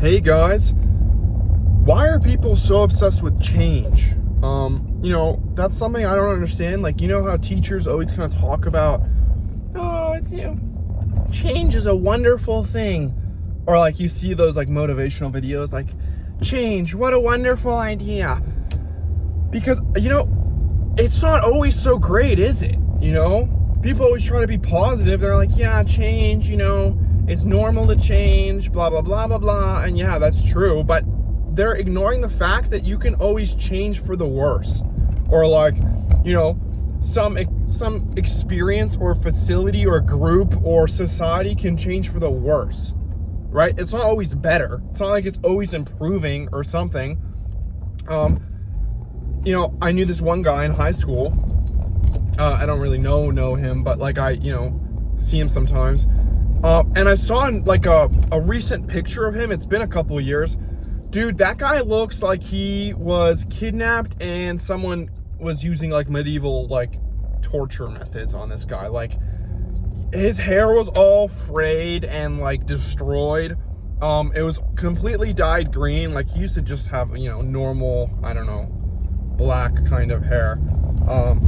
Hey guys, why are people so obsessed with change? That's something I don't understand. Like, how teachers always kind of talk about, oh, change is a wonderful thing. Or like you see those like motivational videos like, change, what a wonderful idea. Because, it's not always so great, is it? People always try to be positive. They're like, yeah, change, it's normal to change, blah, blah, blah, blah, blah. And yeah, that's true. But they're ignoring the fact that you can always change for the worse. Or like, some experience or facility or group or society can change for the worse, right? It's not always better. It's not like it's always improving or something. I knew this one guy in high school. I don't really know him, but like I, see him sometimes. And I saw like a recent picture of him. It's been a couple of years. Dude, that guy looks like he was kidnapped and someone was using like medieval like torture methods on this guy. Like his hair was all frayed and like destroyed. It was completely dyed green. Like he used to just have, normal, I don't know, black kind of hair. Or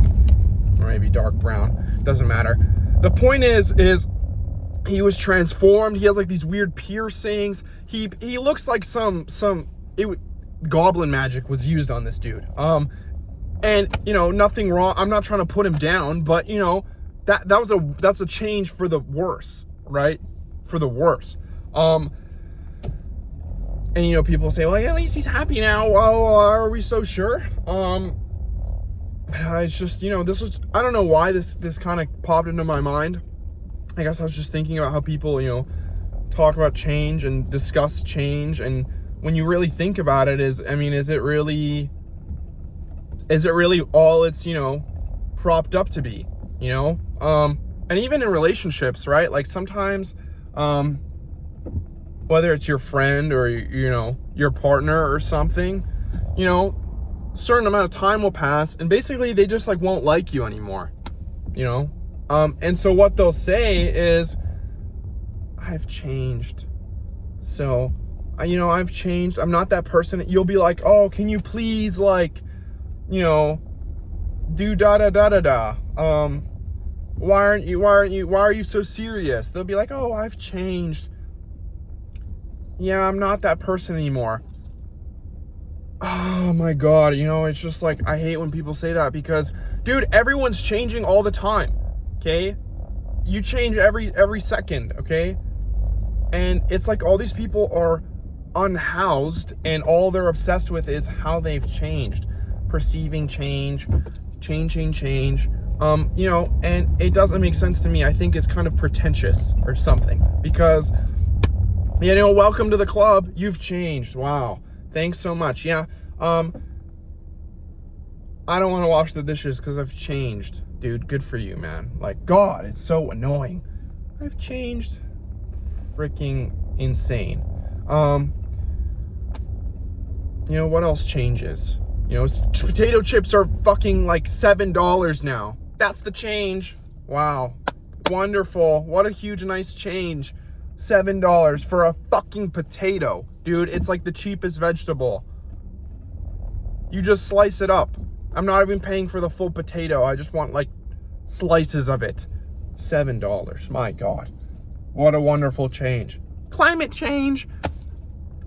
maybe dark brown. Doesn't matter. The point is he was transformed. He has like these weird piercings. He looks like goblin magic was used on this dude. And nothing wrong. I'm not trying to put him down, but that's a change for the worse, right? For the worse. And people say, well, at least he's happy now. Well, are we so sure? It's just, I don't know why this kind of popped into my mind. I guess I was just thinking about how people, talk about change and discuss change. And when you really think about it, is it really all it's, propped up to be, and even in relationships, right? Like sometimes, whether it's your friend or, your partner or something, certain amount of time will pass and basically they just like won't like you anymore, and so what they'll say is, I've changed. So, I've changed. I'm not that person. You'll be like, oh, can you please like, do da da da da da. Why are you so serious? They'll be like, oh, I've changed. Yeah, I'm not that person anymore. Oh my God, it's just like, I hate when people say that because, dude, everyone's changing all the time, okay? You change every second, okay? And it's like all these people are unhoused and all they're obsessed with is how they've changed. Perceiving change, changing change, and it doesn't make sense to me. I think it's kind of pretentious or something because, welcome to the club. You've changed. Wow. Thanks so much. Yeah. I don't want to wash the dishes because I've changed. Dude, good for you, man. Like, God, it's so annoying. I've changed. Freaking insane. What else changes? Potato chips are fucking like $7 now. That's the change. Wow. Wonderful. What a huge, nice change. $7 for a fucking potato. Dude, it's like the cheapest vegetable. You just slice it up. I'm not even paying for the full potato. I just want like slices of it. $7. My God. What a wonderful change. Climate change.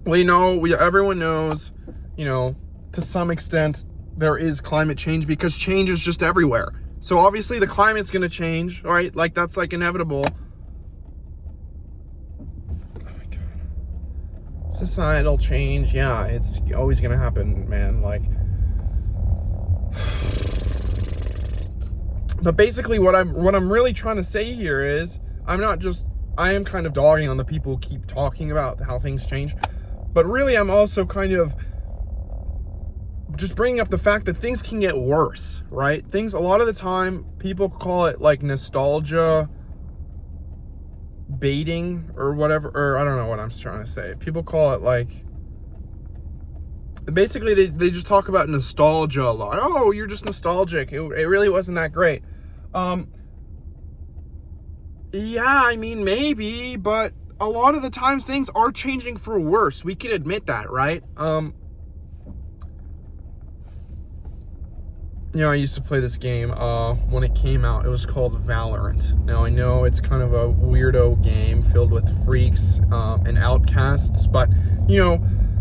Everyone knows, to some extent there is climate change because change is just everywhere. So obviously the climate's going to change, right? Like that's like inevitable. Societal change, yeah, it's always gonna happen, man. Like, but basically, what I'm really trying to say here is, I am kind of dogging on the people who keep talking about how things change, but really, I'm also kind of just bringing up the fact that things can get worse, right? A lot of the time, people call it like nostalgia baiting or whatever, or I don't know what I'm trying to say. People call it like, basically they just talk about nostalgia a lot. Oh, you're just nostalgic. It really wasn't that great. Yeah, maybe, but a lot of the times things are changing for worse. We can admit that, right? I used to play this game when it came out. It was called Valorant. Now, I know it's kind of a weirdo game filled with freaks and outcasts, but,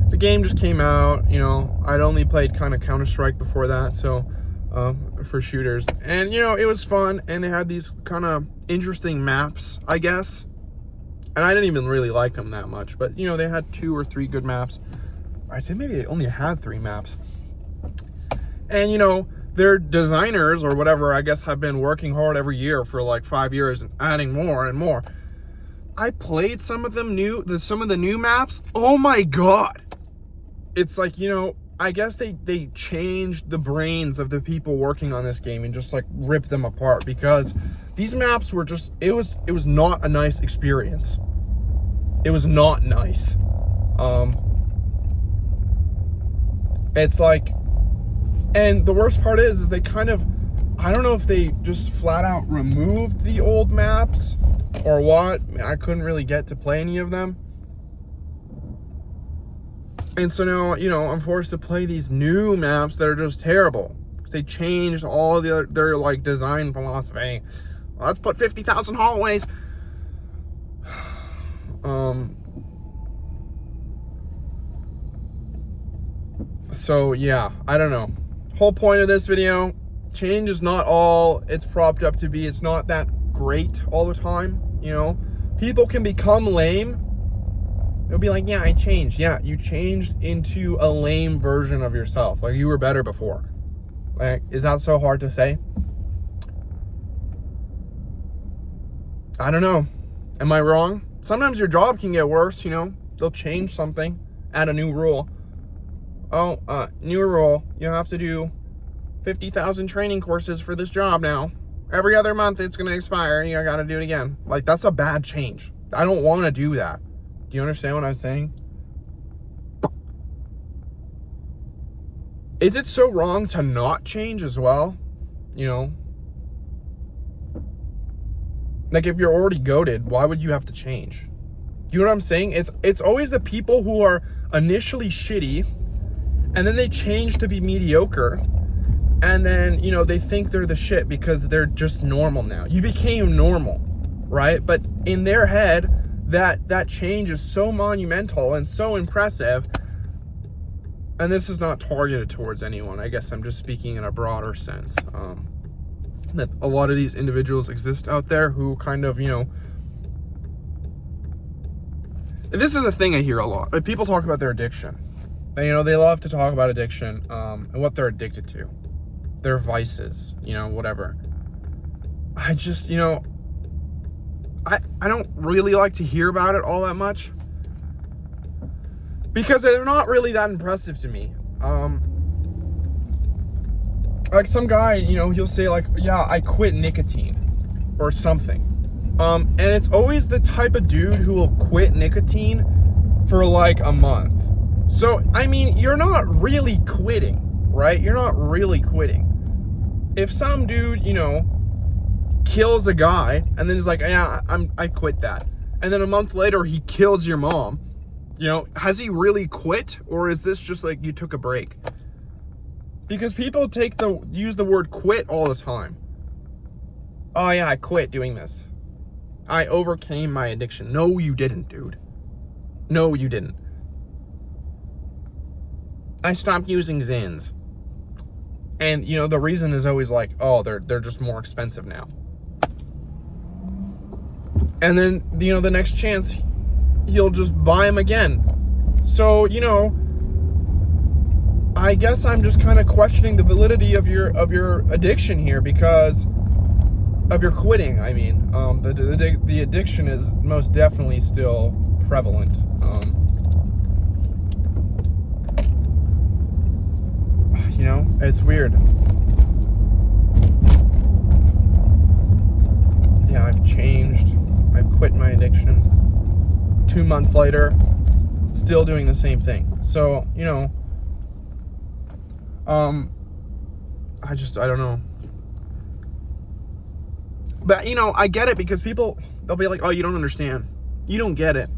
the game just came out. I'd only played kind of Counter-Strike before that, so for shooters. And, it was fun, and they had these kind of interesting maps, I guess. And I didn't even really like them that much, but, they had 2 or 3 good maps. I'd say maybe they only had 3 maps. And, their designers or whatever, I guess, have been working hard every year for like 5 years and adding more and more. I played some of the new maps. Oh my God. It's like, I guess they changed the brains of the people working on this game and just like ripped them apart, because these maps were just, it was not a nice experience. It was not nice. It's like, and the worst part is they kind of, I don't know if they just flat out removed the old maps or what. I couldn't really get to play any of them. And so now, I'm forced to play these new maps that are just terrible. They changed all their like design philosophy. Let's put 50,000 hallways. So yeah, I don't know. Whole point of this video, change is not all it's propped up to be. It's not that great all the time. People can become lame. They'll be like, yeah, I changed. Yeah, you changed into a lame version of yourself. Like, you were better before. Like, is that so hard to say? I don't know. Am I wrong? Sometimes your job can get worse, They'll change something, add a new rule. Oh, new rule. You have to do 50,000 training courses for this job now. Every other month it's going to expire and you got to do it again. Like, that's a bad change. I don't want to do that. Do you understand what I'm saying? Is it so wrong to not change as well? Like, if you're already goated, why would you have to change? You know what I'm saying? It's always the people who are initially shitty and then they change to be mediocre, and then, they think they're the shit because they're just normal now. You became normal, right? But in their head, that change is so monumental and so impressive. And this is not targeted towards anyone. I guess I'm just speaking in a broader sense. That a lot of these individuals exist out there who kind of, this is a thing I hear a lot. People talk about their addiction. And, they love to talk about addiction and what they're addicted to. Their vices, whatever. I just, I don't really like to hear about it all that much, because they're not really that impressive to me. Like, some guy, he'll say like, yeah, I quit nicotine or something. And it's always the type of dude who will quit nicotine for like a month. So, I mean, you're not really quitting, right? You're not really quitting. If some dude, kills a guy and then is like, yeah, I quit that, and then a month later he kills your mom, has he really quit, or is this just like you took a break? Because people use the word quit all the time. Oh yeah, I quit doing this. I overcame my addiction. No, you didn't, dude. No, you didn't. I stopped using Zins. And, the reason is always like, oh, they're just more expensive now. And then, the next chance, he'll just buy them again. So, I guess I'm just kind of questioning the validity of your addiction here, because of your quitting. I mean, the addiction is most definitely still prevalent. It's weird. Yeah, I've changed. I've quit my addiction. 2 months later, still doing the same thing. So, I don't know. But, I get it, because people, they'll be like, oh, you don't understand. You don't get it.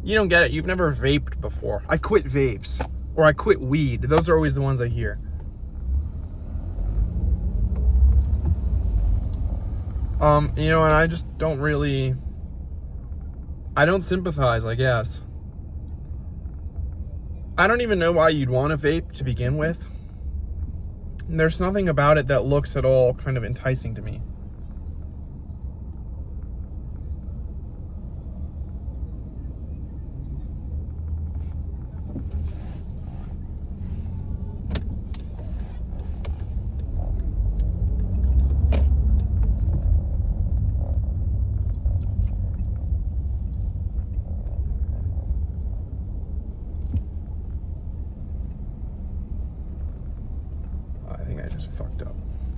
You don't get it. You've never vaped before. I quit vapes. Or I quit weed. Those are always the ones I hear. You know, and I just don't really... I don't sympathize, I guess. I don't even know why you'd want a vape to begin with. And there's nothing about it that looks at all kind of enticing to me.